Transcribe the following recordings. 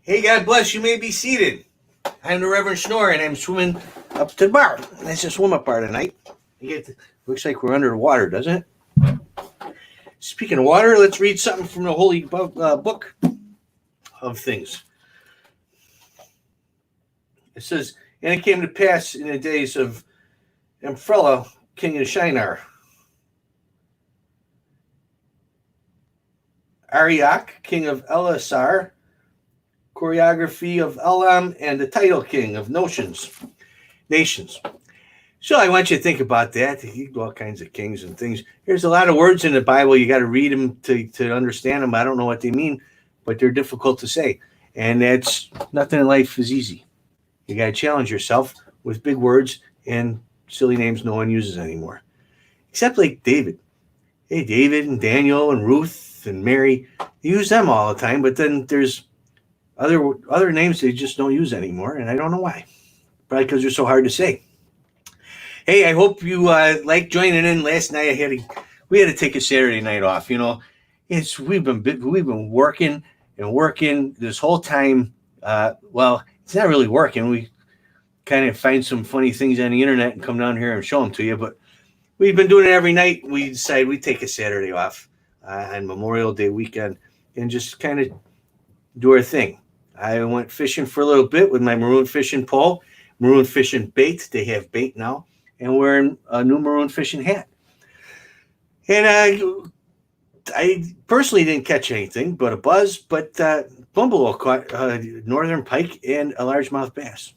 Hey, God bless. You may be seated. I'm the Reverend Schnorr, and I'm swimming up to the bar. Nice to swim up bar tonight. Looks like we're under the water, doesn't it? Speaking of water, let's read something from the Holy Book of Things. It says, "And it came to pass in the days of Amphila, king of Shinar, Arioch, king of Elasar, choreography of Elam, and the title king of nations. So I want you to think about that. All kinds of kings and things. There's a lot of words in the Bible. You got to read them to understand them. I don't know what they mean, but they're difficult to say. And that's nothing in life is easy. You got to challenge yourself with big words and silly names no one uses anymore. Except like David. Hey, David and Daniel and Ruth and Mary, you use them all the time, but then there's other names they just don't use anymore, and I don't know why. Probably because they're so hard to say. Hey, I hope you like joining in. Last night we had to take a Saturday night off. You know, we've been working and working this whole time. Well, it's not really working. We kind of find some funny things on the internet and come down here and show them to you. But we've been doing it every night. We decided we'd take a Saturday off on Memorial Day weekend and just kind of do our thing. I went fishing for a little bit with my maroon fishing pole, maroon fishing bait. They have bait now, and wearing a new maroon fishing hat. And I personally didn't catch anything but a buzz, but Bumble caught northern pike and a largemouth bass.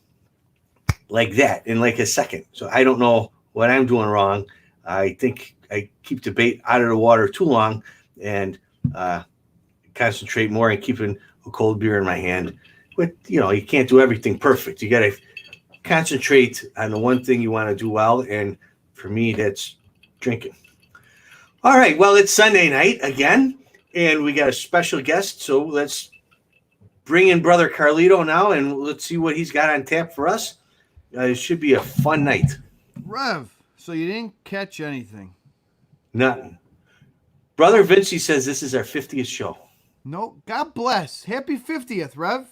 Like that in like a second. So I don't know what I'm doing wrong. I think I keep the bait out of the water too long and concentrate more on keeping a cold beer in my hand. But, you know, you can't do everything perfect. You got to concentrate on the one thing you want to do well. And for me, that's drinking. All right. Well, it's Sunday night again, and we got a special guest. So let's bring in Brother Carlito now, and let's see what he's got on tap for us. It should be a fun night. Rev, so you didn't catch anything? Nothing. Brother Vinci says this is our 50th show. No, God bless. Happy 50th, Rev.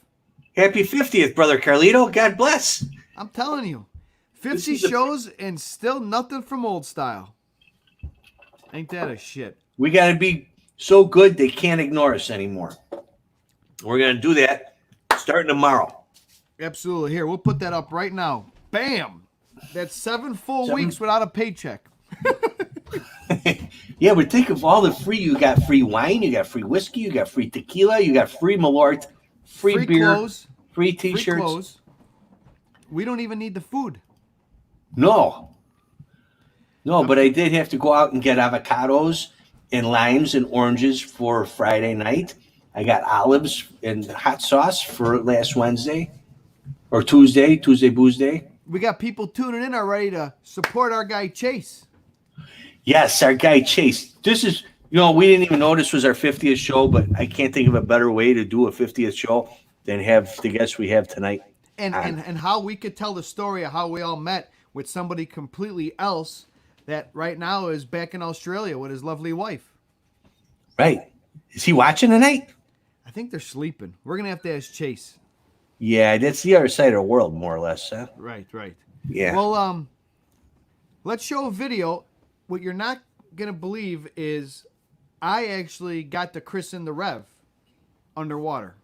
Happy 50th, Brother Carlito. God bless. I'm telling you. 50 shows and still nothing from old style. Ain't that a shit? We got to be so good they can't ignore us anymore. We're going to do that starting tomorrow. Absolutely. Here, we'll put that up right now. Bam! That's 7 full weeks without a paycheck. Yeah, but think of all the free. You got free wine, you got free whiskey, you got free tequila, you got free Malort, free beer, clothes, free T-shirts. Free clothes. We don't even need the food. No, but I did have to go out and get avocados and limes and oranges for Friday night. I got olives and hot sauce for last Wednesday or Tuesday Booze Day. We got people tuning in already to support our guy Chase. Yes, our guy Chase. This is, we didn't even know this was our 50th show, but I can't think of a better way to do a 50th show than have the guests we have tonight. And how we could tell the story of how we all met with somebody completely else that right now is back in Australia with his lovely wife. Right. Is he watching tonight? I think they're sleeping. We're going to have to ask Chase. Yeah, that's the other side of the world, more or less. Huh? Right. Yeah. Well, let's show a video. What you're not going to believe is I actually got to christen the Rev underwater.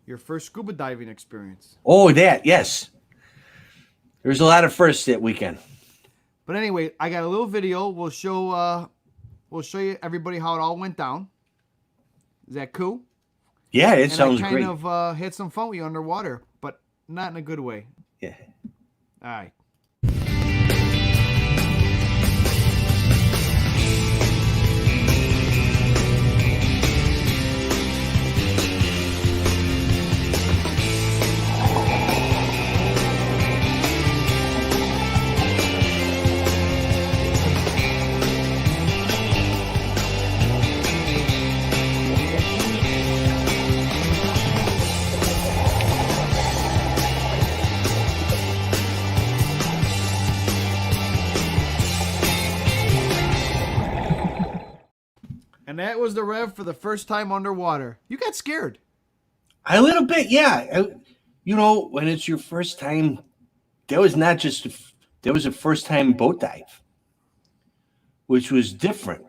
Your first scuba diving experience. Oh, that, yes. There's a lot of firsts that weekend. But anyway, I got a little video. We'll show you everybody how it all went down. Is that cool? Yeah, it sounds great. And I kind of had some fun with you underwater, but not in a good way. Yeah. All right. And that was the Rev for the first time underwater. You got scared. A little bit, yeah. You know, when it's your first time, that was not just that was a first time boat dive, which was different.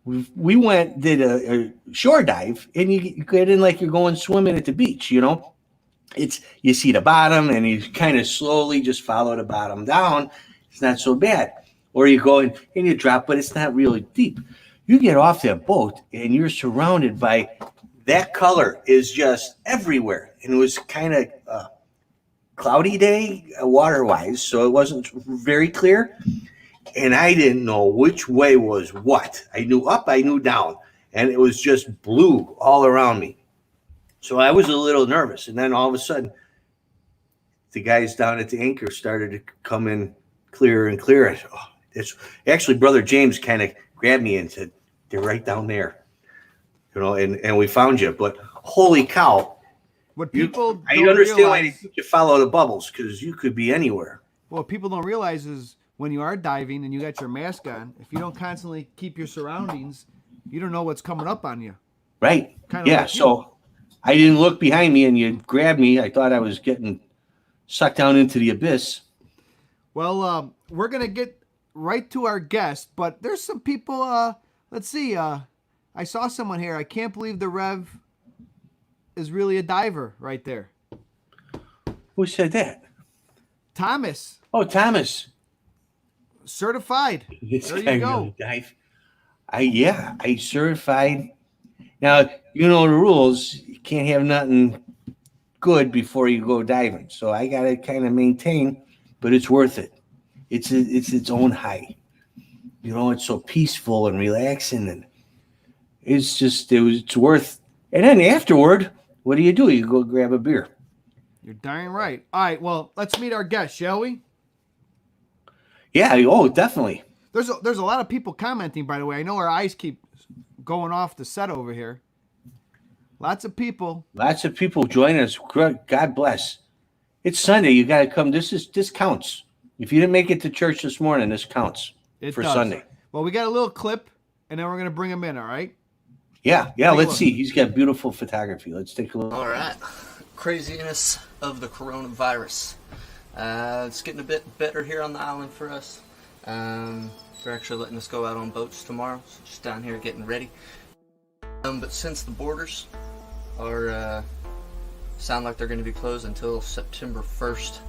We went did a shore dive, and you get in like you're going swimming at the beach. You know, it's you see the bottom, and you kind of slowly just follow the bottom down. It's not so bad. Or you go and you drop, but it's not really deep. You get off that boat, and you're surrounded by that color is just everywhere, and it was kind of cloudy day water wise, so it wasn't very clear. And I didn't know which way was what. I knew up, I knew down, and it was just blue all around me. So I was a little nervous. And then all of a sudden, the guys down at the anchor started to come in clearer and clearer. Oh, it's actually Brother James kind of grabbed me and said, "They're right down there," you know, and we found you. But holy cow! What people I don't understand why realize, you follow the bubbles because you could be anywhere. what people don't realize is when you are diving and you got your mask on, if you don't constantly keep your surroundings, you don't know what's coming up on you. Right. Kinda Yeah. like you. So I didn't look behind me and you grabbed me. I thought I was getting sucked down into the abyss. Well, we're gonna get right to our guest, but there's some people. Let's see. I saw someone here. I can't believe the Rev is really a diver right there. Who said that? Thomas, Oh, Thomas. certified. This There you guy go. really dive. I certified. Now, you know the rules. You can't have nothing good before you go diving. So I got to kind of maintain, but it's worth it. It's its own high. You know, it's so peaceful and relaxing, and it's worth. And then afterward, what do? You go grab a beer. You're darn right. All right. Well, let's meet our guest, shall we? Yeah. Oh, definitely. There's a lot of people commenting, by the way. I know our eyes keep going off the set over here. Lots of people. Lots of people join us. God bless. It's Sunday. You got to come. This counts. If you didn't make it to church this morning, this counts It for does. Sunday. Well, we got a little clip, and then we're gonna bring him in. All right. Yeah. Take a Let's look. see. He's got beautiful photography. Let's take a look. All right, craziness of the coronavirus. It's getting a bit better here on the island for us. They're actually letting us go out on boats tomorrow, so just down here getting ready. But since the borders are sound like they're going to be closed until September 1st,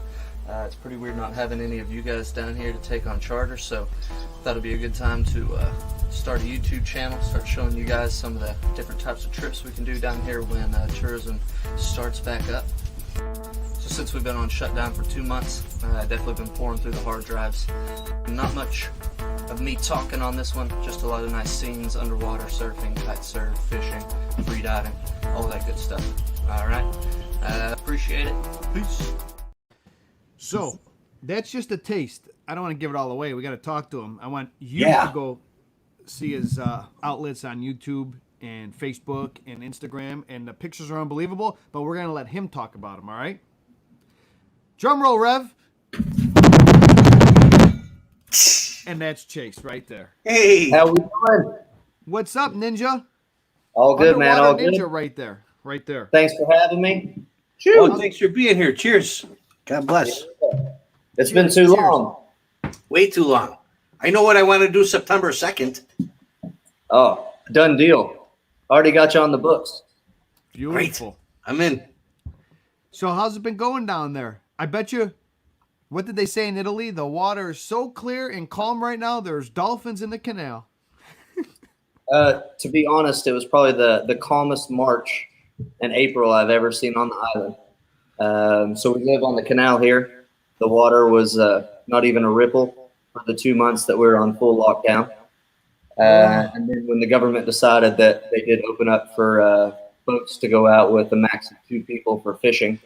it's pretty weird not having any of you guys down here to take on charter. So that'll be a good time to start a YouTube channel, start showing you guys some of the different types of trips we can do down here when tourism starts back up. So since we've been on shutdown for 2 months, I've definitely been pouring through the hard drives. Not much of me talking on this one, just a lot of nice scenes, underwater surfing, kite surf, fishing, free diving, all that good stuff. All right, appreciate it. Peace. So that's just a taste. I don't want to give it all away. We got to talk to him. I want you Yeah. to go see his outlets on YouTube and Facebook and Instagram, and the pictures are unbelievable. But we're gonna let him talk about them. All right. Drum roll, Rev. And that's Chase right there. Hey. How we doing? What's up, Ninja? All good, man. Underwater All Ninja good. right there. Right there. Thanks for having me. Oh, thanks for being here. Cheers. God bless. It's been Cheers, too cheers. long. Way too long. I know what I want to do September 2nd. Oh, done deal. Already got you on the books. Beautiful. I'm in. So how's it been going down there? I bet you. What did they say in Italy? The water is so clear and calm right now. There's dolphins in the canal. To be honest, it was probably the calmest March and April I've ever seen on the island. So we live on the canal here. The water was not even a ripple for the 2 months that we were on full lockdown. And then when the government decided that they did open up for boats to go out with a max of 2 people for fishing,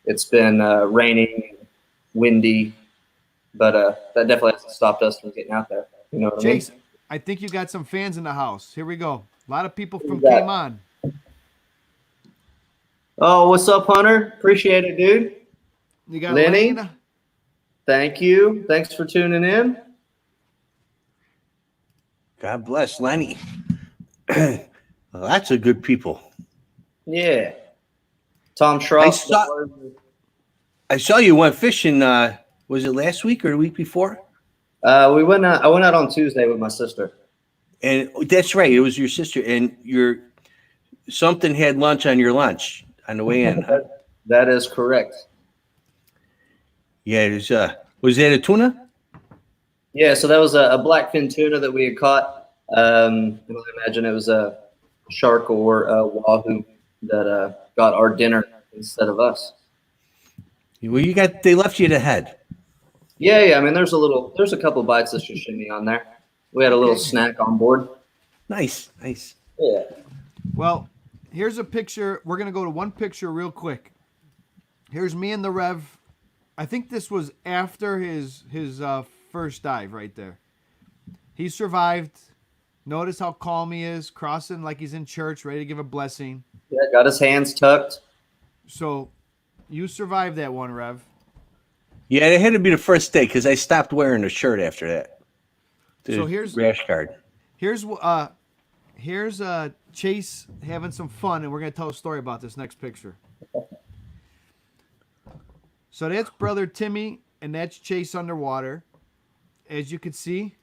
it's been raining, windy, but that definitely hasn't stopped us from getting out there. You know what Chase, I think you got some fans in the house. Here we go. A lot of people from Who's that? Came On. I mean? Oh, what's up, Hunter? Appreciate it, dude. You got Lenny? Lane. Thank you. Thanks for tuning in. God bless Lenny. Lots of good people. Yeah. Tom Schroff. I saw you went fishing. Was it last week or the week before? We went out. I went out on Tuesday with my sister. And that's right. It was your sister, and something had lunch on your lunch on the way in. Huh? That is correct. Yeah, it was that a tuna? Yeah, so that was a blackfin tuna that we had caught. I imagine it was a shark or a wahoo that got our dinner instead of us. Well, they left you the head. Yeah. I mean, there's a couple bites of sashimi on there. We had a little snack on board. Nice. Yeah. Well, here's a picture. We're going to go to one picture real quick. Here's me and the Rev. I think this was after his first dive right there. He survived. Notice how calm he is, crossing like he's in church, ready to give a blessing. Yeah, got his hands tucked. So you survived that one, Rev. Yeah, it had to be the first day because I stopped wearing a shirt after that. So here's rash guard. Here's Chase having some fun, and we're gonna tell a story about this next picture. So that's brother Timmy, and that's Chase underwater. As you can see,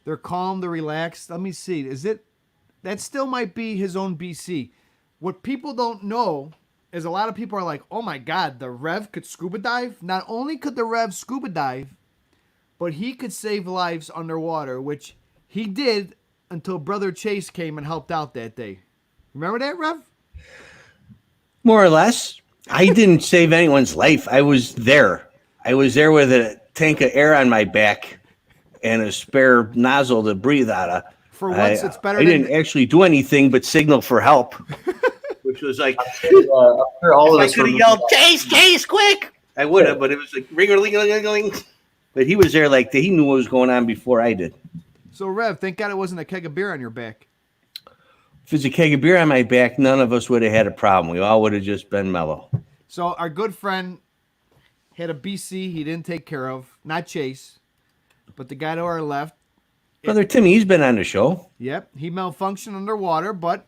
they're calm, they're relaxed. Let me see. That still might be his own BC. What people don't know is a lot of people are like, oh my God, the Rev could scuba dive. Not only could the Rev scuba dive, but he could save lives underwater, which he did until brother Chase came and helped out that day. Remember that, Rev? More or less. I didn't save anyone's life. I was there. I was there with a tank of air on my back and a spare nozzle to breathe out of. For once, it's better. I didn't actually do anything but signal for help, which was like, I'm sure all of us I could have yelled, Chase, quick! I would have, but it was like, ring-a-ling-a-ling-a-ling. But he was there like he knew what was going on before I did. So, Rev, thank God it wasn't a keg of beer on your back. If it was a keg of beer on my back, none of us would have had a problem. We all would have just been mellow. So our good friend had a BC he didn't take care of. Not Chase, but the guy to our left. Brother Timmy, he's been on the show. Yep, he malfunctioned underwater, but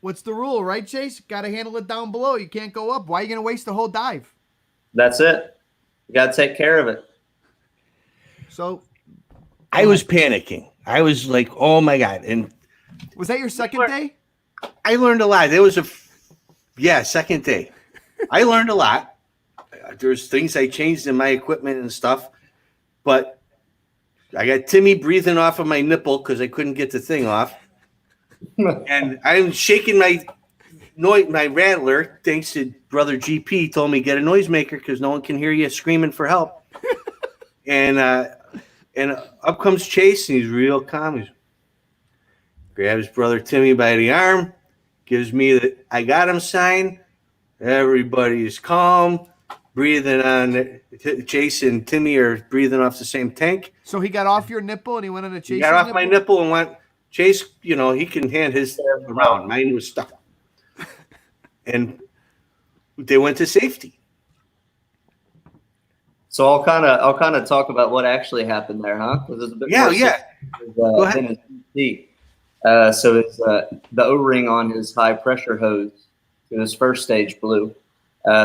what's the rule, right, Chase? Got to handle it down below. You can't go up. Why are you going to waste the whole dive? That's it. You got to take care of it. So I was panicking. I was like, oh my God. And was that your second day? I learned a lot. It was second day. I learned a lot. There's things I changed in my equipment and stuff, but I got Timmy breathing off of my nipple because I couldn't get the thing off. And I'm shaking my rattler, thanks to brother GP, told me get a noisemaker because no one can hear you screaming for help. And up comes Chase, and he's real calm. He grabs brother Timmy by the arm, gives me the I got him sign. Everybody's calm, breathing on. Chase and Timmy are breathing off the same tank. So he got off your nipple and he went on a Chase. He got off my nipple and went. Chase, he can hand his around. Mine was stuck, and they went to safety. So I'll kind of talk about what actually happened there, huh? Yeah. Go ahead. So it's the O-ring on his high pressure hose to his first stage blew.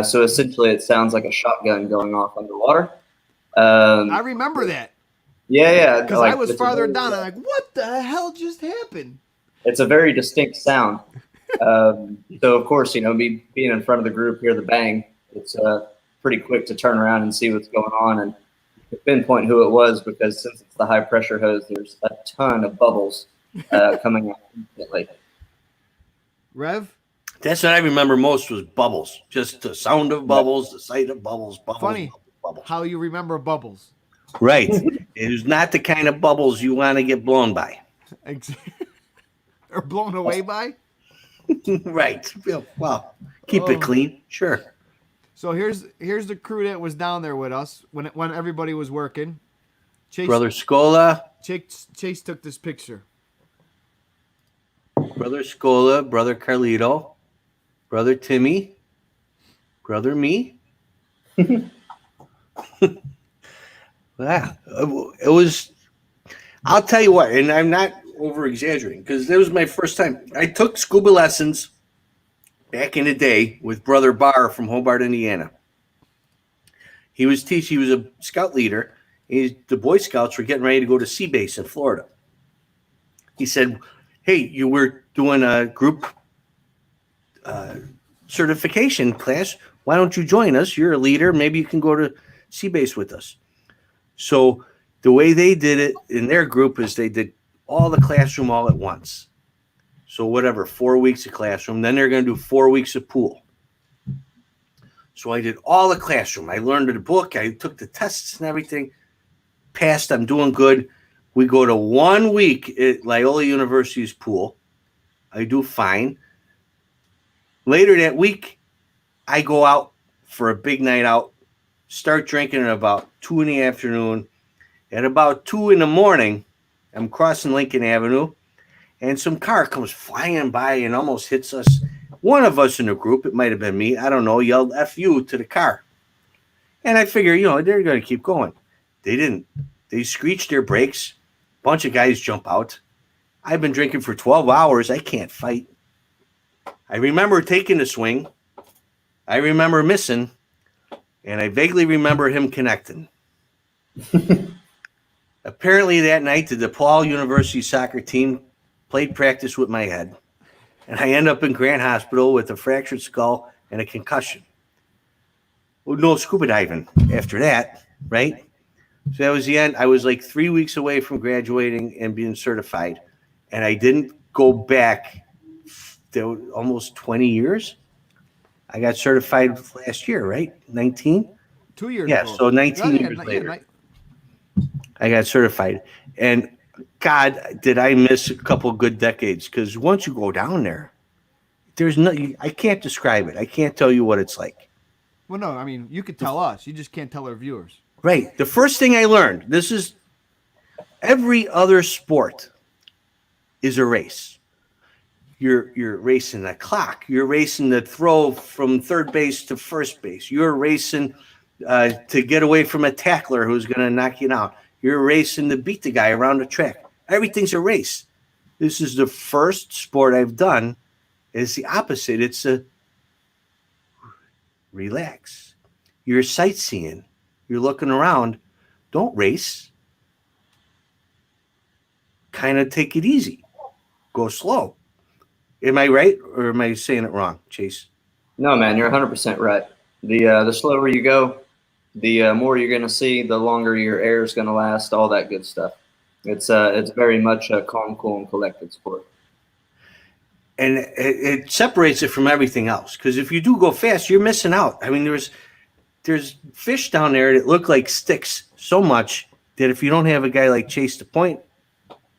So essentially, it sounds like a shotgun going off underwater. I remember that. Yeah. Because I was farther down. I'm like, what the hell just happened? It's a very distinct sound. So of course, me being in front of the group, hear the bang. It's pretty quick to turn around and see what's going on and pinpoint who it was because since it's the high pressure hose, there's a ton of bubbles coming out instantly. Rev? That's what I remember most was bubbles. Just the sound of bubbles, the sight of bubbles. Funny bubbles. How you remember bubbles. Right. It was not the kind of bubbles you want to get blown by. Or blown away by? Right. Well, keep it clean. Sure. So here's the crew that was down there with us when everybody was working. Chase, Brother Scola. Chase took this picture. Brother Scola, Brother Carlito, Brother Timmy, Brother me. Yeah, it was. I'll tell you what, and I'm not over exaggerating because it was my first time. I took scuba lessons back in the day with Brother Barr from Hobart, Indiana. He was a scout leader. The Boy Scouts were getting ready to go to Sea Base in Florida. He said, hey, you were doing a group certification class. Why don't you join us? You're a leader. Maybe you can go to Sea Base with us. So the way they did it in their group is they did all the classroom all at once. So whatever, 4 weeks of classroom. Then they're going to do 4 weeks of pool. So I did all the classroom. I learned the book. I took the tests and everything. Passed. I'm doing good. We go to 1 week at Loyola University's pool. I do fine. Later that week, I go out for a big night out, start drinking at about 2 in the afternoon. At about 2 in the morning, I'm crossing Lincoln Avenue, and some car comes flying by and almost hits us. One of us in the group, it might have been me, I don't know, yelled F you to the car. And I figure, they're going to keep going. They didn't. They screeched their brakes. A bunch of guys jump out. I've been drinking for 12 hours. I can't fight. I remember taking a swing. I remember missing. And I vaguely remember him connecting. Apparently that night, the DePaul University soccer team played practice with my head. And I end up in Grant Hospital with a fractured skull and a concussion. Well, no scuba diving after that, right? So that was the end. I was like 3 weeks away from graduating and being certified. And I didn't go back to almost 20 years. I got certified last year, right? 19? 2 years yeah, ago. So 19 years later, I got certified. And God, did I miss a couple good decades? Because once you go down there, there's no, I can't describe it. I can't tell you what it's like. Well, no, I mean, you could tell us. You just can't tell our viewers. Right. The first thing I learned, this is every other sport is a race. You're racing a clock. You're racing the throw from third base to first base. You're racing to get away from a tackler who's going to knock you out. You're racing to beat the guy around the track. Everything's a race. This is the first sport I've done. It's the opposite. It's a relax. You're sightseeing. You're looking around. Don't race. Kind of take it easy. Go slow. Am I right or am I saying it wrong, Chase? No, man, you're 100% right. The slower you go, the more you're going to see, the longer your air is going to last, all that good stuff. It's very much a calm, cool, and collected sport. And it separates it from everything else. Because if you do go fast, you're missing out. I mean, there's fish down there that look like sticks so much that if you don't have a guy like Chase to point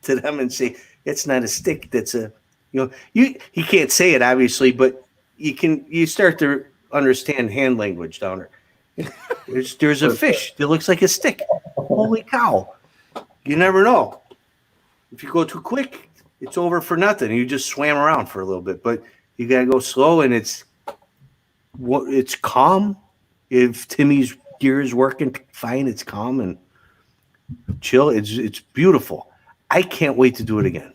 to them and say, it's not a stick, that's a, he can't say it obviously, but you start to understand hand language down there. There's a fish that looks like a stick. Holy cow. You never know. If you go too quick, it's over for nothing. You just swam around for a little bit, but you got to go slow and it's calm. If Timmy's gear is working fine, it's calm and chill. It's beautiful. I can't wait to do it again.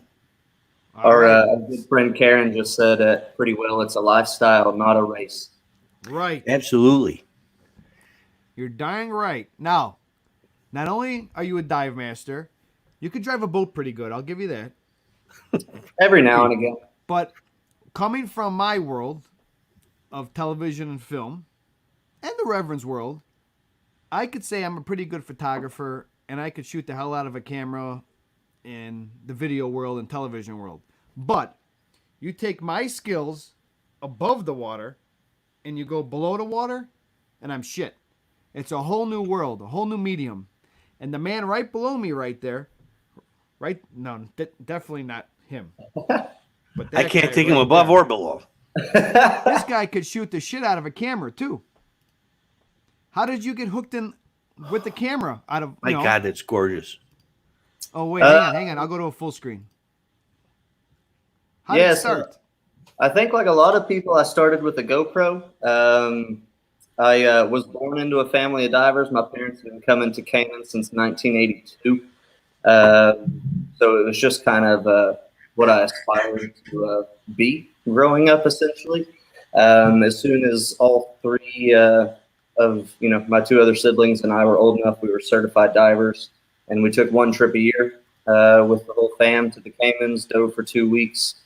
Our good friend Karen just said it pretty well. It's a lifestyle, not a race. Right. Absolutely. You're dying right. Now, not only are you a dive master, you could drive a boat pretty good. I'll give you that. Every now and again. But coming from my world of television and film and the Reverend's world, I could say I'm a pretty good photographer and I could shoot the hell out of a camera in the video world and television world. But you take my skills above the water and you go below the water and I'm shit. It's a whole new world, a whole new medium. And the man right below me right there, definitely not him. But I can't take him above or below. This guy could shoot the shit out of a camera too. How did you get hooked in with the camera out of? My God, that's gorgeous. Oh wait, hang on. I'll go to a full screen. How did it start? I think like a lot of people, I started with a GoPro. I was born into a family of divers. My parents have been coming to Cayman since 1982. So it was just kind of what I aspired to be growing up, essentially. As soon as all three of my two other siblings and I were old enough, we were certified divers, and we took one trip a year with the whole fam to the Caymans, dove for 2 weeks.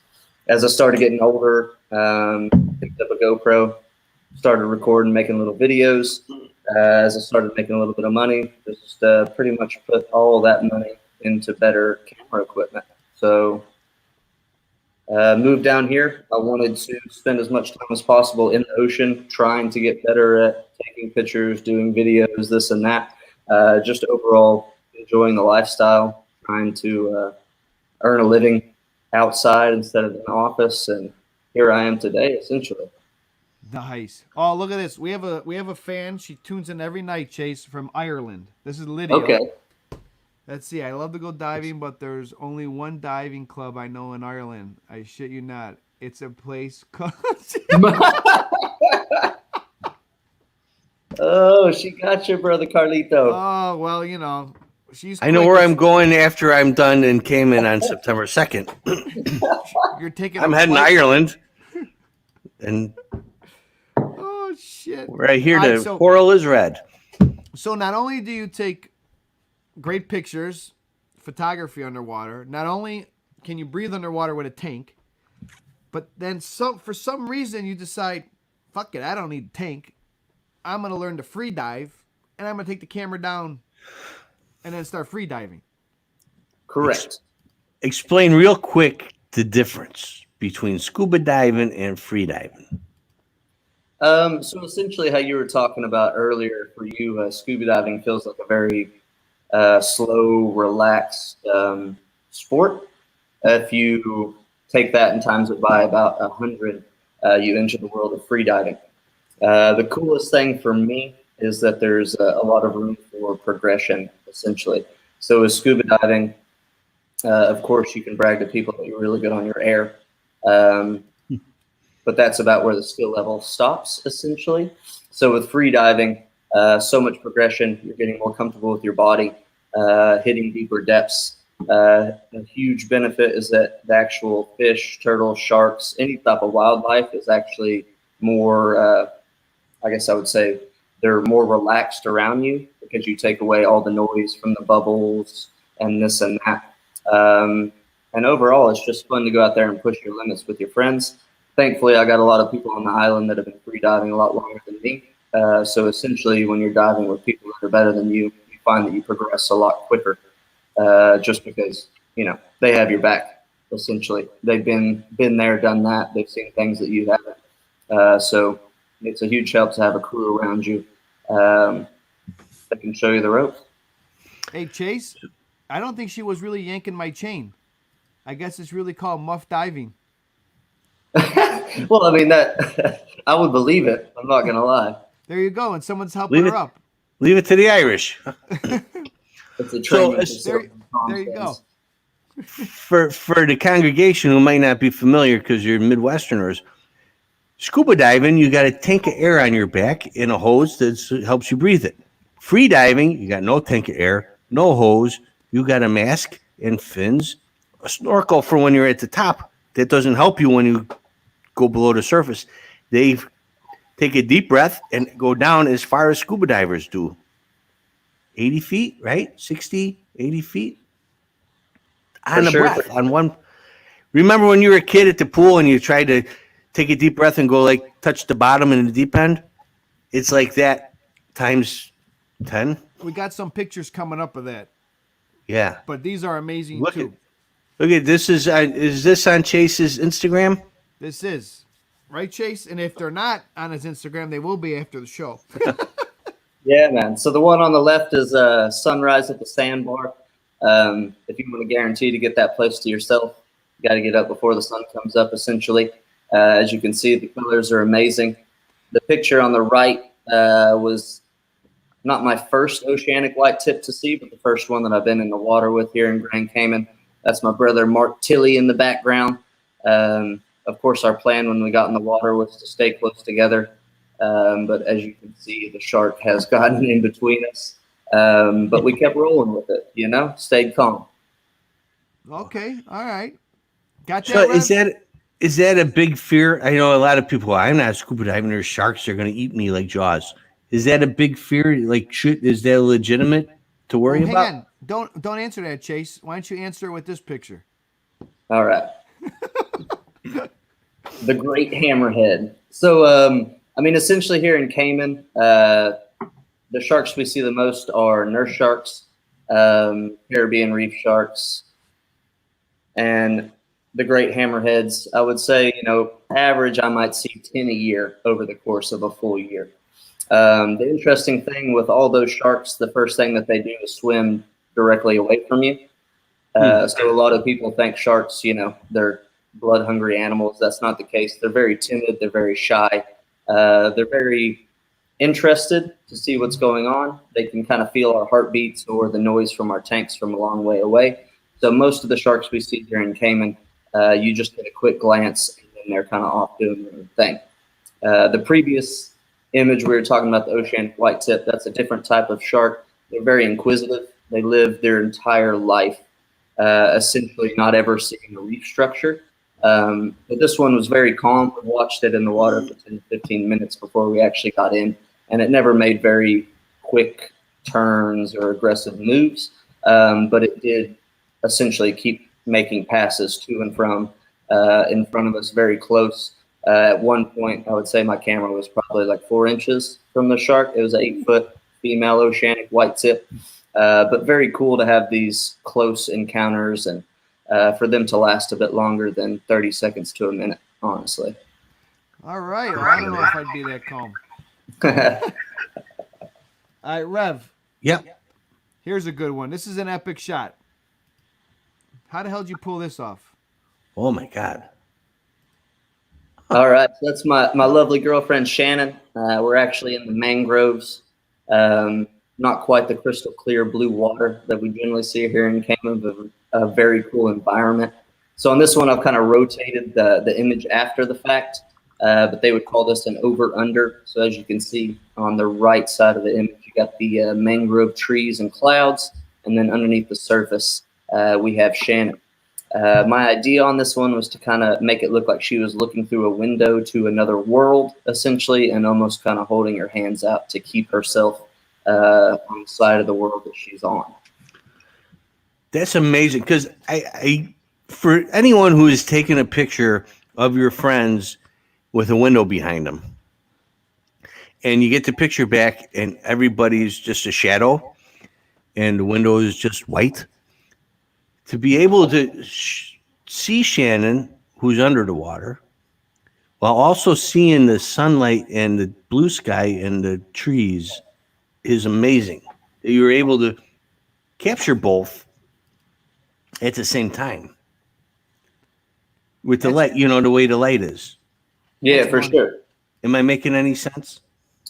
As I started getting older, picked up a GoPro, started recording, making little videos. As I started making a little bit of money, just pretty much put all that money into better camera equipment. So moved down here. I wanted to spend as much time as possible in the ocean, trying to get better at taking pictures, doing videos, this and that. Just overall enjoying the lifestyle, trying to earn a living outside instead of in the office, and here I am today, essentially. Nice. Oh, look at this. We have a fan. She tunes in every night, Chase, from Ireland. This is Lydia. Okay. Let's see. I love to go diving, but there's only one diving club I know in Ireland. I shit you not. It's a place called. Oh, she got you, brother Carlito. Oh well, you know, she's. I know quick. where I'm going after I'm done in Cayman on September 2nd. You're taking. I'm a heading to flight? Ireland, and Oh shit! right here, All right, the so- coral is red. So not only do you take great pictures, photography underwater, not only can you breathe underwater with a tank, but then for some reason you decide, fuck it, I don't need a tank. I'm going to learn to free dive, and I'm going to take the camera down and then start free diving. Correct. Explain real quick the difference between scuba diving and free diving. So essentially how you were talking about earlier, for you, scuba diving feels like a very slow, relaxed sport. If you take that and times it by about 100, you enter the world of free diving. The coolest thing for me is that there's a lot of room for progression, essentially. So with scuba diving, of course, you can brag to people that you're really good on your air. But that's about where the skill level stops, essentially. So with free diving, so much progression, you're getting more comfortable with your body, hitting deeper depths. A huge benefit is that the actual fish, turtles, sharks, any type of wildlife is actually more, I guess I would say, they're more relaxed around you because you take away all the noise from the bubbles and this and that. And overall, it's just fun to go out there and push your limits with your friends. Thankfully, I got a lot of people on the island that have been free diving a lot longer than me. So essentially, when you're diving with people that are better than you, you find that you progress a lot quicker, just because, you know, they have your back, essentially. They've been there, done that. They've seen things that you haven't. So it's a huge help to have a crew around you that can show you the ropes. Hey, Chase, I don't think she was really yanking my chain. I guess it's really called muff diving. Well, I mean, that I would believe it. I'm not going to lie. There you go, and someone's helping Leave her it- up. Leave it to the Irish. It's a training. it's- facility. There you go. For the congregation who might not be familiar because you're Midwesterners, scuba diving, you got a tank of air on your back and a hose that helps you breathe it. Free diving, you got no tank of air, no hose. You got a mask and fins, a snorkel for when you're at the top. That doesn't help you when you go below the surface. They take a deep breath and go down as far as scuba divers do. 80 feet, right? 60, 80 feet. On For the sure. breath, on one. Remember when you were a kid at the pool and you tried to take a deep breath and go like touch the bottom in the deep end? It's like that times 10. We got some pictures coming up of that, Yeah. but these are amazing Look too. this is this on Chase's Instagram? This is right, Chase. And if they're not on his Instagram, they will be after the show. Yeah, man. So the one on the left is Sunrise at the Sandbar. If you want to guarantee to get that place to yourself, you got to get up before the sun comes up, essentially. As you can see, the colors are amazing. The picture on the right was not my first oceanic white tip to see, but the first one that I've been in the water with here in Grand Cayman. That's my brother Mark Tilley in the background. Of course, our plan when we got in the water was to stay close together. But as you can see, the shark has gotten in between us. But we kept rolling with it, you know, stayed calm. Okay, all right. Got that. So Rev? Is that a big fear? I know a lot of people. I'm not scuba diving. There's sharks. They're going to eat me like Jaws. Is that a big fear? Like, is that legitimate to worry Hang about? on. Don't answer that, Chase. Why don't you answer with this picture? All right. The great hammerhead. So, I mean, essentially here in Cayman, the sharks we see the most are nurse sharks, Caribbean reef sharks, and the great hammerheads. I would say, average, I might see 10 a year over the course of a full year. The interesting thing with all those sharks, the first thing that they do is swim directly away from you. So a lot of people think sharks, they're blood-hungry animals. That's not the case. They're very timid. They're very shy. They're very interested to see what's going on. They can kind of feel our heartbeats or the noise from our tanks from a long way away. So most of the sharks we see here in Cayman, you just get a quick glance and then they're kind of off doing their own thing. The previous image we were talking about, the oceanic white tip, that's a different type of shark. They're very inquisitive. They live their entire life essentially not ever seeing a reef structure. But this one was very calm. We watched it in the water for 10 to 15 minutes before we actually got in, and it never made very quick turns or aggressive moves, but it did essentially keep making passes to and from in front of us very close. At one point, I would say my camera was probably like 4 inches from the shark. It was an 8-foot female oceanic white tip, but very cool to have these close encounters and for them to last a bit longer than 30 seconds to a minute, honestly. All right. Well, I don't know if I'd be that calm. All right, Rev. Yep. Here's a good one. This is an epic shot. How the hell did you pull this off? Oh my God. All right, so that's my lovely girlfriend Shannon. We're actually in the mangroves, not quite the crystal clear blue water that we generally see here in Cayman, but a very cool environment. So on this one, I've kind of rotated the image after the fact, but they would call this an over-under. So as you can see on the right side of the image, you got the mangrove trees and clouds, and then underneath the surface, we have Shannon. My idea on this one was to kind of make it look like she was looking through a window to another world, essentially, and almost kind of holding her hands out to keep herself on the side of the world that she's on. That's amazing, because I for anyone who is taking a picture of your friends with a window behind them, and you get the picture back and everybody's just a shadow and the window is just white, to be able to see Shannon, who's under the water, while also seeing the sunlight and the blue sky and the trees is amazing. You were able to capture both at the same time with the light, the way the light is. Yeah, for sure. Am I making any sense?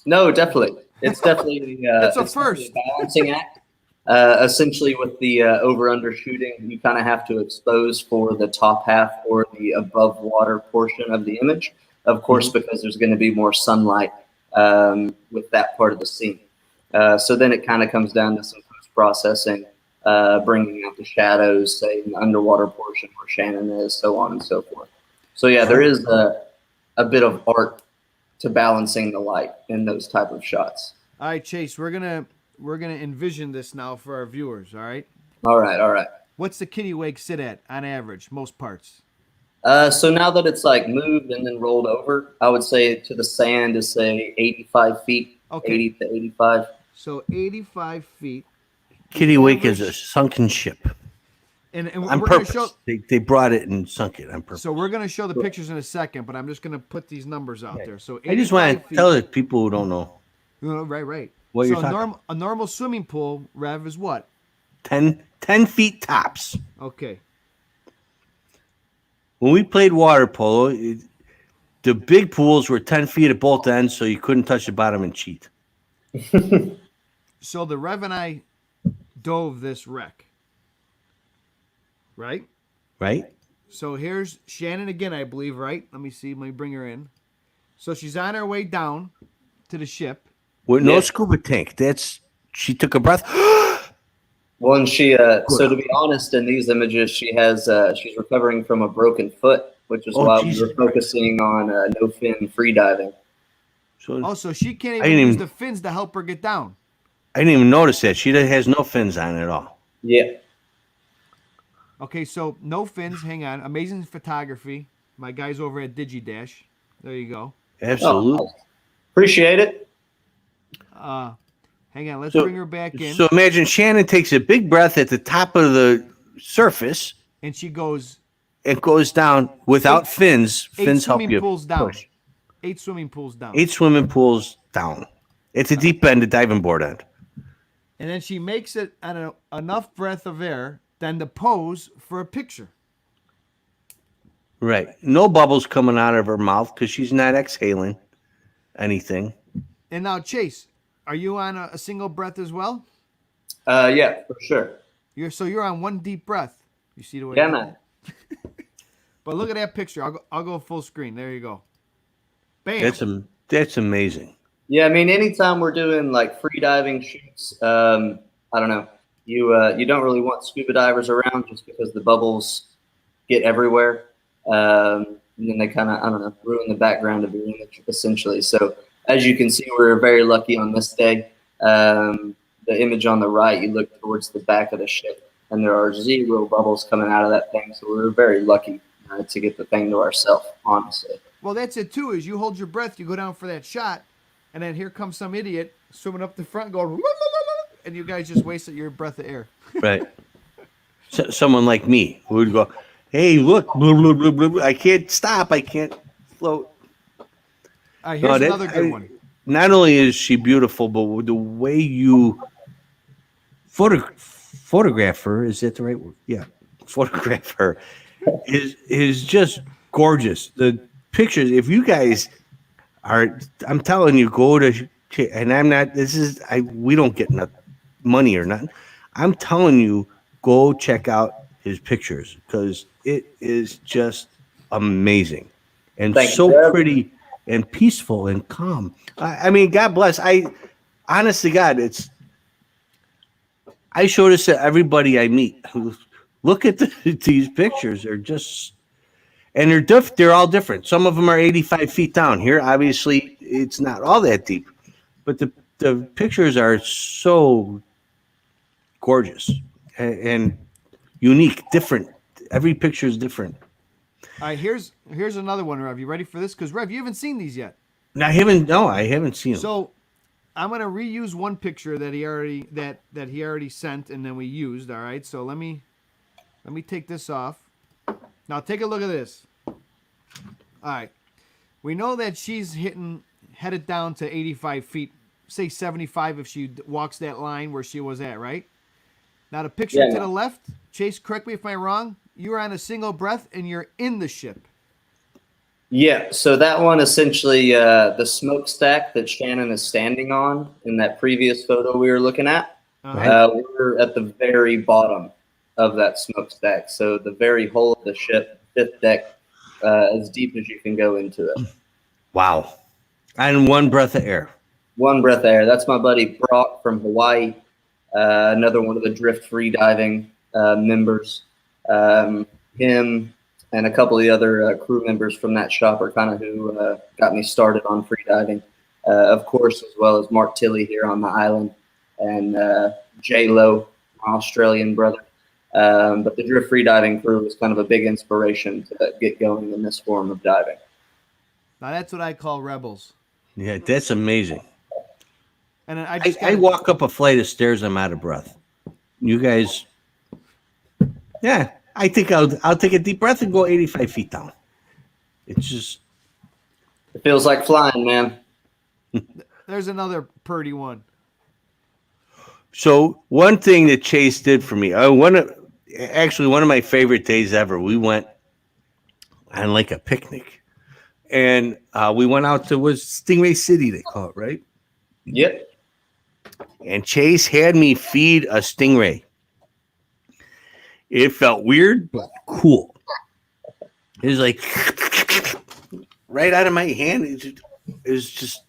No, definitely. It's definitely That's a it's first. definitely a balancing act. Essentially, with the over-under shooting, you kind of have to expose for the top half or the above water portion of the image, of course, because there's going to be more sunlight with that part of the scene. So then it kind of comes down to some post-processing, bringing out the shadows, say, in the underwater portion where Shannon is, so on and so forth. So yeah, there is a bit of art to balancing the light in those type of shots. All right, Chase, we're gonna envision this now for our viewers. All right. All right. What's the kittiwake sit at on average, most parts? So now that it's like moved and then rolled over, I would say to the sand is say 85 feet, Okay. 80 to 85. So 85 feet. Kittiwake is a sunken ship. And On we're going purpose. to show. They brought it and sunk it on purpose. So we're going to show the pictures in a second, but I'm just going to put these numbers out there. So I just want 85 to feet. tell the people who don't know. Right. What so you're talking a normal swimming pool, Rev, is what? 10 feet tops. Okay. When we played water polo, the big pools were 10 feet at both ends, so you couldn't touch the bottom and cheat. So the Rev and I dove this wreck. Right? Right? So here's Shannon again, I believe, right? Let me bring her in. So she's on her way down to the ship. With no Yeah. scuba tank. She took a breath. Well, and she, so to be honest, in these images, she's recovering from a broken foot. which is Oh, why Jesus we were focusing on no fin free diving. So Oh, so she can't I even didn't use even- the fins to help her get down. I didn't even notice that. She has no fins on at all. Yeah. Okay, so no fins. Hang on. Amazing photography. My guys over at DigiDash. There you go. Absolutely. Appreciate it. Hang on. Let's So- bring her back in. So imagine Shannon takes a big breath at the top of the surface And she goes and goes down without fins. eight Fins help swimming you pools down. push. 8 swimming pools down. 8 swimming pools down. It's a deep end, a diving board end. And then she makes it on enough breath of air then to pose for a picture. Right. No bubbles coming out of her mouth because she's not exhaling anything. And now, Chase, are you on a single breath as well? Yeah, for sure. You're on one deep breath. You see the way? Yeah, man. But look at that picture. I'll go full screen. There you go. Bam. That's amazing. Yeah, I mean, anytime we're doing like free diving shoots, I don't know, you don't really want scuba divers around just because the bubbles get everywhere, and then they kind of, I don't know, ruin the background of your image essentially. So as you can see, we're very lucky on this day. The image on the right, you look towards the back of the ship, and there are 0 bubbles coming out of that thing. So we're very lucky to get the thing to ourselves, honestly. Well, that's it too. Is you hold your breath, you go down for that shot, and then here comes some idiot swimming up the front, going, "La, la, la, la," and you guys just wasted your breath of air. Right. Someone like me who would go, hey, look, blah, blah, blah, blah, blah. I can't stop. I can't float. All right, here's that- another good one. Not only is she beautiful, but the way you photograph her, is that the right word? Yeah. Photograph her is just gorgeous. The pictures, if you guys are, I'm telling you, go to, and I'm not, we don't get enough money or nothing. I'm telling you, go check out his pictures because it is just amazing and Thank so you. pretty and peaceful and calm. I mean, God bless. Honest to God, I show this to everybody I meet. Look at these pictures. They're just, and they're all different. Some of them are 85 feet down. Here, obviously, it's not all that deep, but the pictures are so gorgeous and unique, different. Every picture is different. All right, here's another one, Rev. You ready for this? Because Rev, you haven't seen these yet. I haven't seen them. So I'm gonna reuse one picture that he already sent and then we used. All right. So let me take this off. Now take a look at this. All right. We know that she's headed down to 85 feet, say 75 if she walks that line where she was at, right? Now the picture Yeah. to the left, Chase, correct me if I'm wrong. You're on a single breath and you're in the ship. Yeah, so that one essentially, the smokestack that Shannon is standing on in that previous photo we were looking at, we're at the very bottom of that smokestack. So the very hull of the ship, 5th deck, as deep as you can go into it. Wow. And one breath of air. One breath of air. That's my buddy Brock from Hawaii, another one of the Drift Free Diving members. Him and a couple of the other crew members from that shop are kind of who got me started on free diving. Of course, as well as Mark Tilley here on the island and J-Lo, my Australian brother. But the Drift Free Diving crew was kind of a big inspiration to get going in this form of diving. Now that's what I call rebels. Yeah, that's amazing. And then I I walk up a flight of stairs, I'm out of breath. You guys, yeah, I think I'll take a deep breath and go 85 feet down. It's just, It feels like flying, man. There's another purdy one. so one thing that Chase did for me, one of my favorite days ever, we went on like a picnic and we went out to, was Stingray City, they call it, right? Yep. And Chase had me feed a stingray. It felt weird, but cool. It was like right out of my hand. It was just,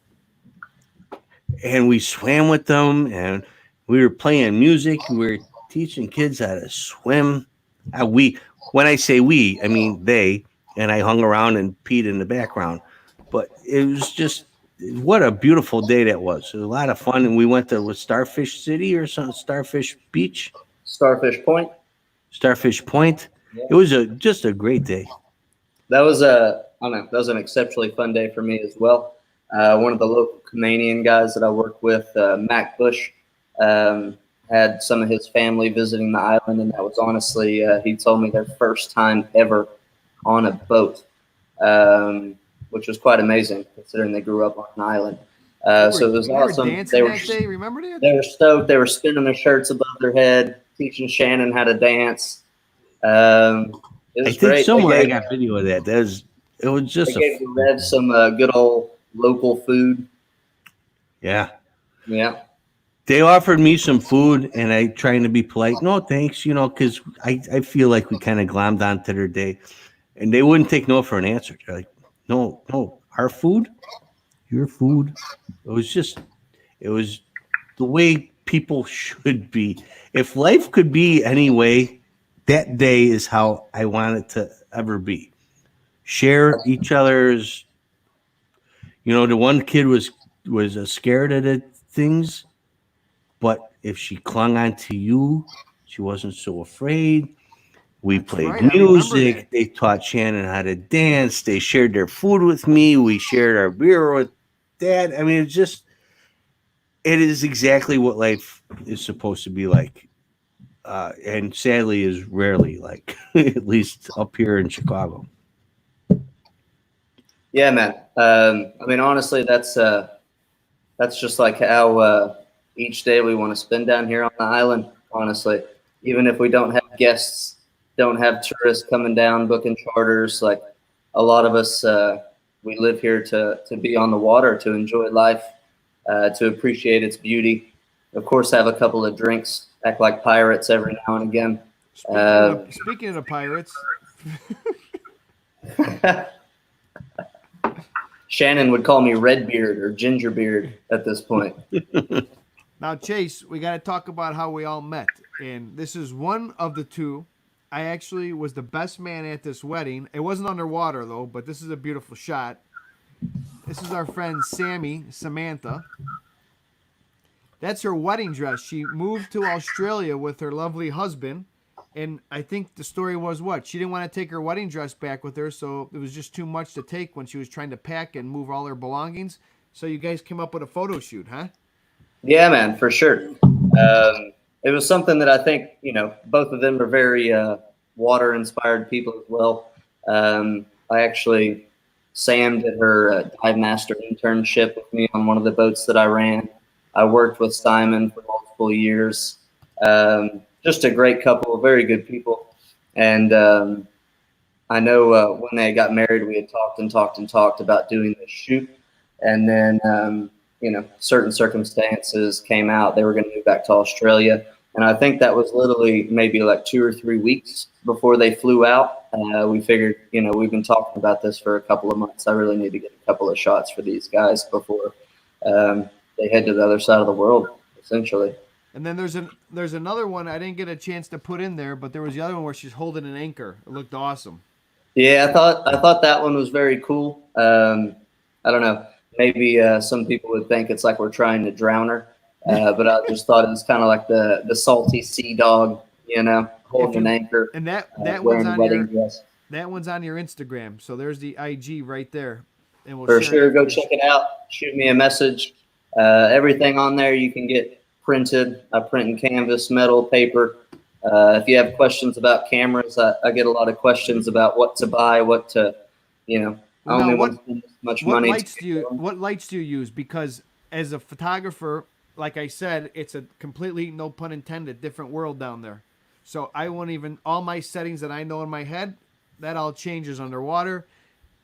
and we swam with them, and we were playing music. We were teaching kids how to swim. When I say we, I mean they. and I hung around and peed in the background. But it was just what a beautiful day that was. It was a lot of fun, and we went to Starfish City or some Starfish Beach, Starfish Point. Starfish Point. Yeah. It was just a great day. That was that was an exceptionally fun day for me as well. One of the local Canadian guys that I work with, Mac Bush, had some of his family visiting the island, and that was honestly, he told me their first time ever on a boat, which was quite amazing considering they grew up on an island. So it was awesome. Dancing that day, remember that? They were stoked. They were spinning their shirts above their head, teaching Shannon how to dance. It was I think great. somewhere I got video of that. It was just they gave the Revs some good old local food. yeah. Yeah. They offered me some food, and I trying to be polite. No, thanks, because I feel like we kind of glommed onto their day, and they wouldn't take no for an answer. They're like, no, our food, your food. It was the way people should be. If life could be any way, that day is how I want it to ever be. Share each other's. The one kid was scared of the things. But if she clung on to you, she wasn't so afraid. We played right, music. They taught Shannon how to dance. They shared their food with me. We shared our beer with Dad. I mean, it is exactly what life is supposed to be like. And sadly is rarely like, at least up here in Chicago. Yeah, man. I mean, honestly, that's just like how each day we want to spend down here on the island, honestly. Even if we don't have guests, don't have tourists coming down, booking charters, like a lot of us, we live here to be on the water, to enjoy life, to appreciate its beauty. Of course, have a couple of drinks, act like pirates every now and again. Speaking of the pirates. Shannon would call me Redbeard or Gingerbeard at this point. Now, Chase, we got to talk about how we all met. And this is one of the two. I actually was the best man at this wedding. It wasn't underwater, though, but this is a beautiful shot. This is our friend Samantha. That's her wedding dress. She moved to Australia with her lovely husband. And I think the story was what? She didn't want to take her wedding dress back with her, so it was just too much to take when she was trying to pack and move all her belongings. So you guys came up with a photo shoot, huh? Yeah, man, for sure. It was something that I think, both of them are very water-inspired people as well. Sam did her dive master internship with me on one of the boats that I ran. I worked with Simon for multiple years. Just a great couple, very good people. And I know when they got married, we had talked about doing this shoot. And then, certain circumstances came out. They were going to move back to Australia. And I think that was literally maybe like 2 or 3 weeks before they flew out. We figured, we've been talking about this for a couple of months. I really need to get a couple of shots for these guys before they head to the other side of the world, essentially. And then there's another one I didn't get a chance to put in there, but there was the other one where she's holding an anchor. It looked awesome. Yeah, I thought that one was very cool. I don't know. Maybe some people would think it's like we're trying to drown her, but I just thought it was kind of like the salty sea dog, holding an anchor. And that wearing a wedding dress. That one's on your Instagram. So there's the IG right there. And we'll for sure, go check it out. Shoot me a message. Everything on there you can get printed. I print in canvas, metal, paper. If you have questions about cameras, I get a lot of questions about what to buy, what to, I only want to spend as much money. What lights do you use? Because as a photographer, like I said, it's a completely, no pun intended, different world down there. So I won't even, all my settings that I know in my head, that all changes underwater,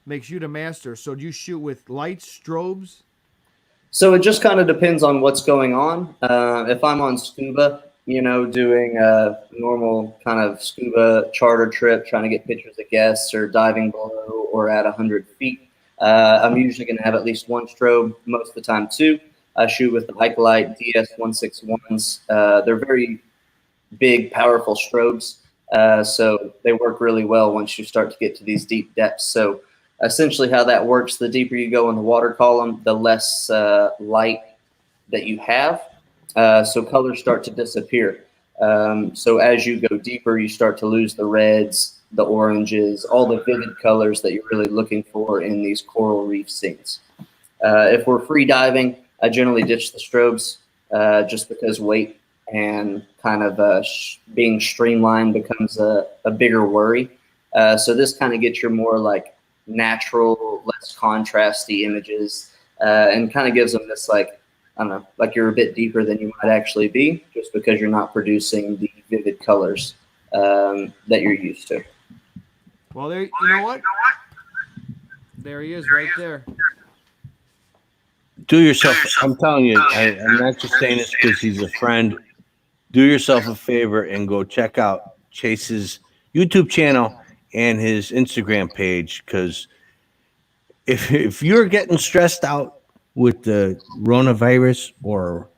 makes you the master. So do you shoot with lights, strobes? So it just kind of depends on what's going on. If I'm on scuba, doing a normal kind of scuba charter trip, trying to get pictures of guests or diving below or at 100 feet, I'm usually going to have at least one strobe, most of the time two. I shoot with the Icolite DS161s. They're very big, powerful strobes. So they work really well once you start to get to these deep depths. So essentially how that works, the deeper you go in the water column, the less light that you have. So colors start to disappear. So as you go deeper, you start to lose the reds, the oranges, all the vivid colors that you're really looking for in these coral reef scenes. If we're free diving, I generally ditch the strobes just because weight and kind of being streamlined becomes a bigger worry. So this kind of gets your more like natural, less contrasty images and kind of gives them this like, I don't know, like you're a bit deeper than you might actually be just because you're not producing the vivid colors that you're used to. Well, there, you know what? There he is right there. Do yourself, I'm telling you, I'm not just saying this because he's a friend. Do yourself a favor and go check out Chase's YouTube channel and his Instagram page, because if you're getting stressed out with the coronavirus, or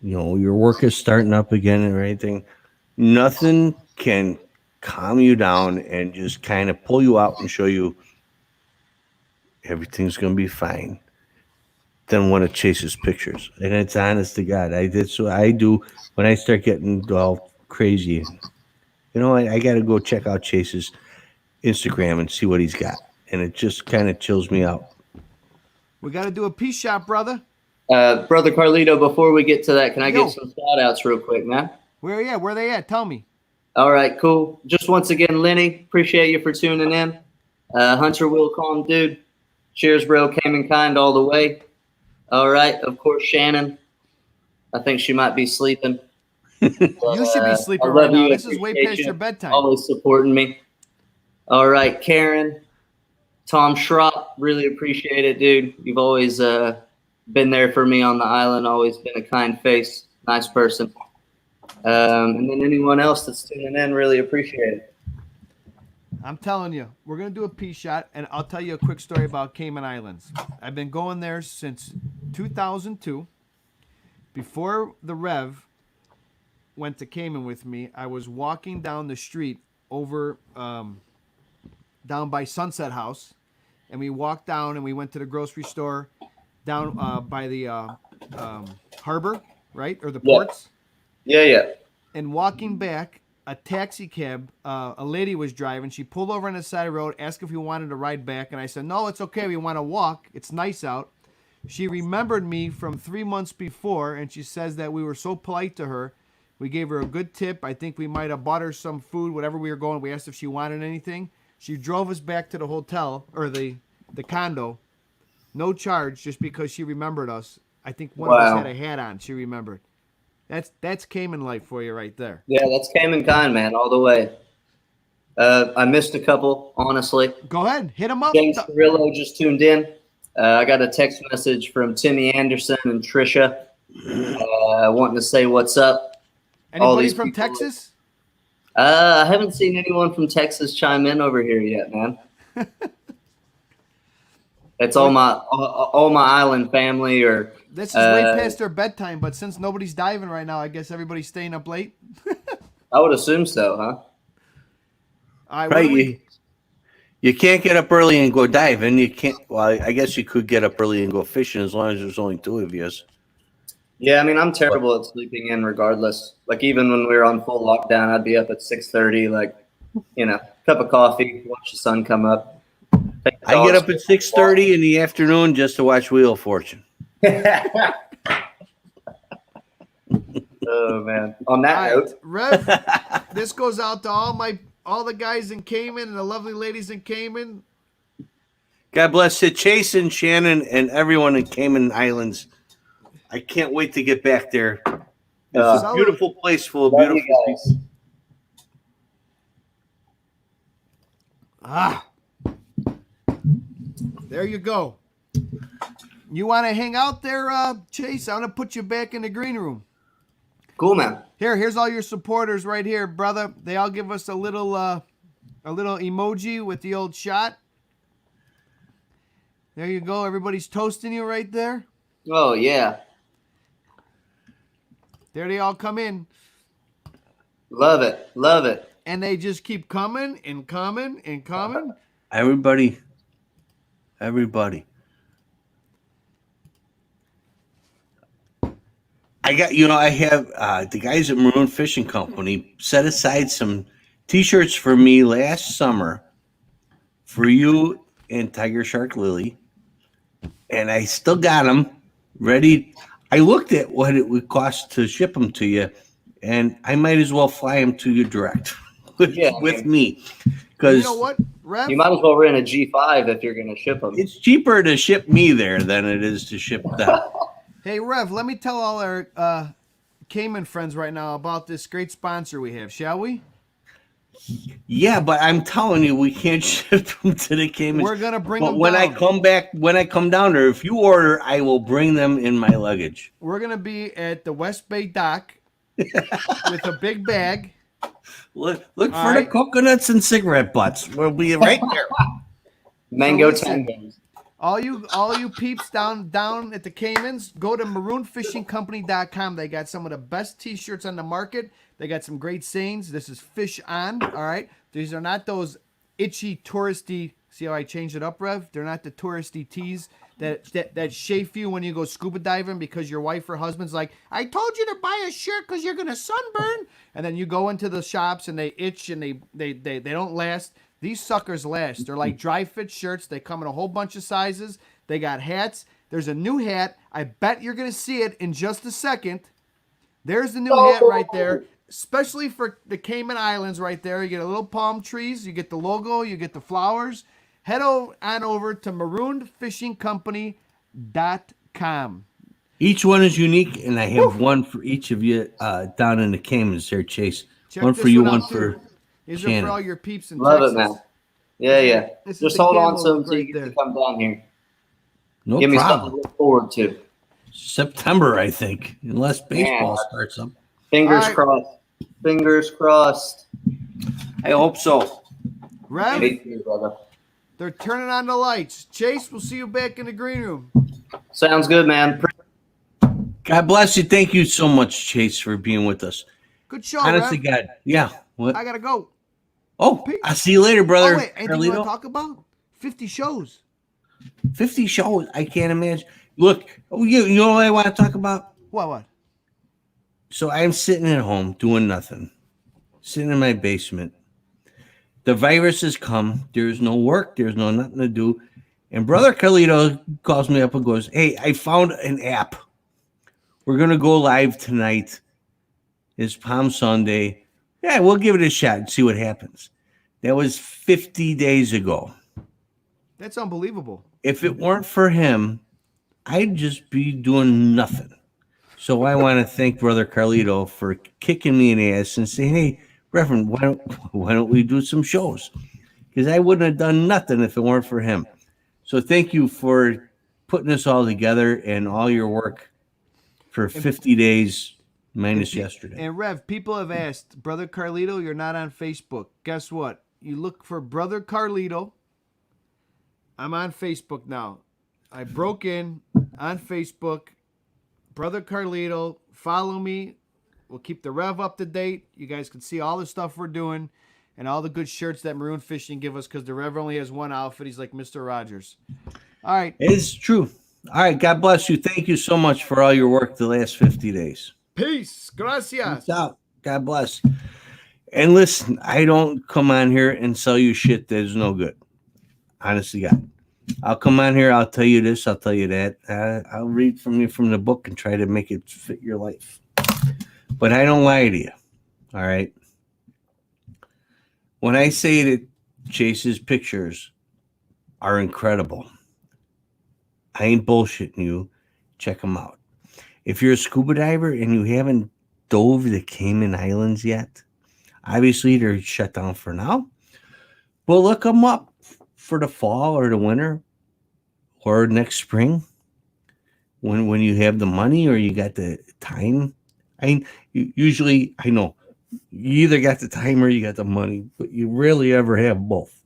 your work is starting up again or anything, nothing can calm you down and just kind of pull you out and show you everything's going to be fine than one of Chase's pictures. And it's honest to God. That's what I do when I start getting all crazy. I got to go check out Chase's Instagram and see what he's got. And it just kind of chills me out. We got to do a peace shot, brother. Brother Carlito, before we get to that, can I Yo. get some shout outs real quick, man? Where are they at? Tell me. All right, cool. Just once again, Lenny, appreciate you for tuning in. Hunter Will Calm, dude. Cheers, bro. Came in kind all the way. All right. Of course, Shannon. I think she might be sleeping. You should be sleeping I right love now. you. This is way Appreciate past you. your bedtime. Always supporting me. All right, Karen. Tom Schropp, really appreciate it, dude. You've always been there for me on the island, always been a kind face, nice person. And then anyone else that's tuning in, really appreciate it. I'm telling you, we're going to do a peace shot, and I'll tell you a quick story about Cayman Islands. I've been going there since 2002. Before the Rev went to Cayman with me, I was walking down the street over down by Sunset House, and we walked down and we went to the grocery store down by the harbor, right? Or the ports. Yeah. And walking back, a taxi cab, a lady was driving. She pulled over on the side of the road, asked if we wanted to ride back. And I said, no, it's okay. We want to walk. It's nice out. She remembered me from 3 months before, and she says that we were so polite to her. We gave her a good tip. I think we might have bought her some food, whatever we were going. We asked if she wanted anything. She drove us back to the hotel, or the condo. No charge, just because she remembered us. I think one of us had a hat on. She remembered. That's Cayman life for you right there. Yeah, that's Cayman kind, man, all the way. I missed a couple, honestly. Go ahead. Hit them up. James Carrillo just tuned in. I got a text message from Timmy Anderson and Trisha wanting to say what's up. Anybody from Texas? I haven't seen anyone from Texas chime in over here yet, man. It's all my island family. Or this is way past their bedtime, but since nobody's diving right now, I guess everybody's staying up late. I would assume so, huh? All right, Right. You can't get up early and go diving. You can't. Well, I guess you could get up early and go fishing as long as there's only two of you. Yeah, I mean, I'm terrible at sleeping in regardless. Like, even when we were on full lockdown, I'd be up at 6:30, like, cup of coffee, watch the sun come up. I get up at 6:30 in the afternoon just to watch Wheel of Fortune. Oh, man. On that All right, note. Rev, this goes out to all the guys in Cayman and the lovely ladies in Cayman. God bless it, Chase and Shannon and everyone in Cayman Islands. I can't wait to get back there. It's a beautiful place full of beautiful people. There you go. You want to hang out there, Chase? I'm going to put you back in the green room. Cool, man. Here's all your supporters right here, brother. They all give us a little emoji with the old shot. There you go. Everybody's toasting you right there. Oh, yeah. There they all come in. Love it. Love it. and they just keep coming and coming and coming. Everybody. I have the guys at Maroon Fishing Company set aside some T-shirts for me last summer for you and Tiger Shark Lily, and I still got them ready. I looked at what it would cost to ship them to you, and I might as well fly them to you direct with me, because You know what, Rev? You might as well rent a G5 if you're going to ship them. it's cheaper to ship me there than it is to ship them. Hey, Rev, let me tell all our Cayman friends right now about this great sponsor we have, shall we? Yeah, but I'm telling you, we can't ship them to the Caymans. We're gonna bring But them when down. I come down there, if you order, I will bring them in my luggage. We're gonna be at the West Bay dock with a big bag. Look All for the right. coconuts and cigarette butts. We'll be right there. Mango So listen. tangos. All you peeps down at the Caymans, go to maroonfishingcompany.com. They got some of the best T-shirts on the market. They got some great sayings. This is fish on. All right, these are not those itchy touristy. See how I changed it up, Rev? They're not the touristy tees that chafe you when you go scuba diving because your wife or husband's like, I told you to buy a shirt because you're gonna sunburn, and then you go into the shops and they itch and they don't last. These suckers last. They're like dry fit shirts. They come in a whole bunch of sizes. They got hats. There's a new hat. I bet you're going to see it in just a second. There's the new hat right there, especially for the Cayman Islands right there. You get a little palm trees. You get the logo. You get the flowers. Head on over to maroonfishingcompany.com. Each one is unique, and I have one for each of you down in the Caymans there, Chase. Check one this for you, one one out, for too. These are Shannon. for all your peeps in Love Texas. it, man. Yeah. This is Just the hold on camel to them look until you right get to there. come down here. no Give me something to problem. look forward to. September, I think, unless baseball Yeah. starts up. Fingers All right. crossed. Fingers crossed. I hope so. Rev, Me too, brother. they're turning on the lights. Chase, we'll see you back in the green room. Sounds good, man. God bless you. Thank you so much, Chase, for being with us. Good show, Honestly, Rev. God, yeah. What? I gotta go. Oh, I'll see you later, brother. Oh wait, anything you want Carlito. to talk about? 50 shows. 50 shows. I can't imagine. Look, you know what I want to talk about? What? So I'm sitting at home doing nothing, sitting in my basement. The virus has come. There's no work. There's no nothing to do. And Brother Carlito calls me up and goes, hey, I found an app. We're going to go live tonight. It's Palm Sunday. Yeah, we'll give it a shot and see what happens. That was 50 days ago. That's unbelievable. If it weren't for him, I'd just be doing nothing. So I want to thank Brother Carlito for kicking me in the ass and saying, hey, Reverend, why don't we do some shows? Because I wouldn't have done nothing if it weren't for him. So thank you for putting this all together and all your work for 50 days minus yesterday. And Rev, people have asked, Brother Carlito, you're not on Facebook. Guess what? You look for Brother Carlito. I'm on Facebook now. I broke in on Facebook. Brother Carlito, follow me. We'll keep the Rev up to date. You guys can see all the stuff we're doing and all the good shirts that Maroon Fishing give us because the Rev only has one outfit. He's like Mr. Rogers. All right. It's true. All right. God bless you. Thank you so much for all your work the last 50 days. Peace. Gracias. Peace out. God bless. And listen, I don't come on here and sell you shit that is no good. Honestly, God. I'll come on here. I'll tell you this. I'll tell you that. I'll read from you from the book and try to make it fit your life. But I don't lie to you. All right. When I say that Chase's pictures are incredible, I ain't bullshitting you. Check them out. If you're a scuba diver and you haven't dove the Cayman Islands yet, obviously they're shut down for now. Well, look them up for the fall or the winter or next spring when you have the money or you got the time. I mean, usually, I know you either got the time or you got the money, but you rarely ever have both.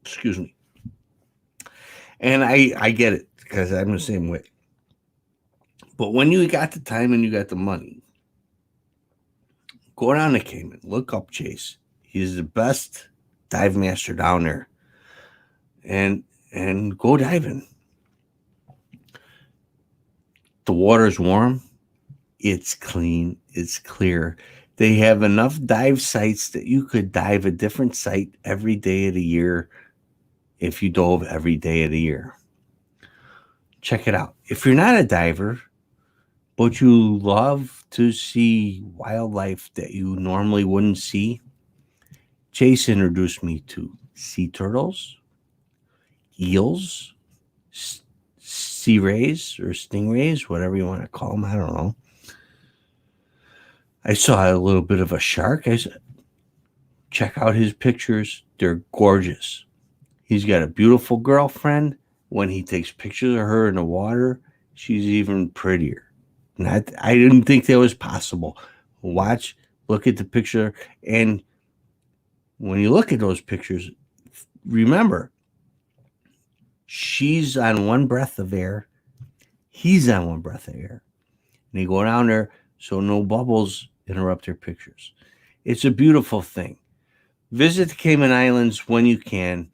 Excuse me. And I get it because I'm the same way. But when you got the time and you got the money, Go down to Cayman. Look up Chase. He's the best dive master down there. And go diving. The water's warm. It's clean. It's clear. They have enough dive sites that you could dive a different site every day of the year if you dove every day of the year. Check it out. If you're not a diver, but you love to see wildlife that you normally wouldn't see, Chase introduced me to sea turtles, eels, sea rays or stingrays, whatever you want to call them. I don't know. I saw a little bit of a shark. I said, check out his pictures. They're gorgeous. He's got a beautiful girlfriend. When he takes pictures of her in the water, she's even prettier. I didn't think that was possible. Look at the picture. And when you look at those pictures, remember, she's on one breath of air. He's on one breath of air. And they go down there so no bubbles interrupt their pictures. It's a beautiful thing. Visit the Cayman Islands when you can.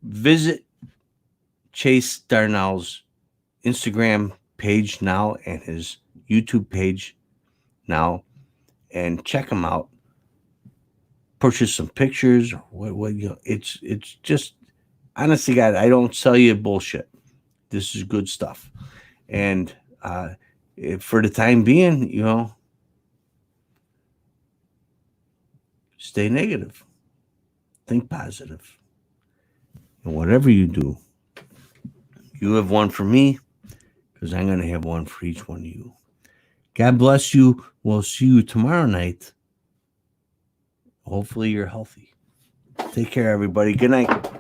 Visit Chase Darnell's Instagram page now and his YouTube page now, and check him out. Purchase some pictures. It's just, honestly, God, I don't sell you bullshit. This is good stuff. And for the time being, stay negative. Think positive. And whatever you do, you have one for me, because I'm going to have one for each one of you. God bless you. We'll see you tomorrow night. Hopefully you're healthy. Take care, everybody. Good night.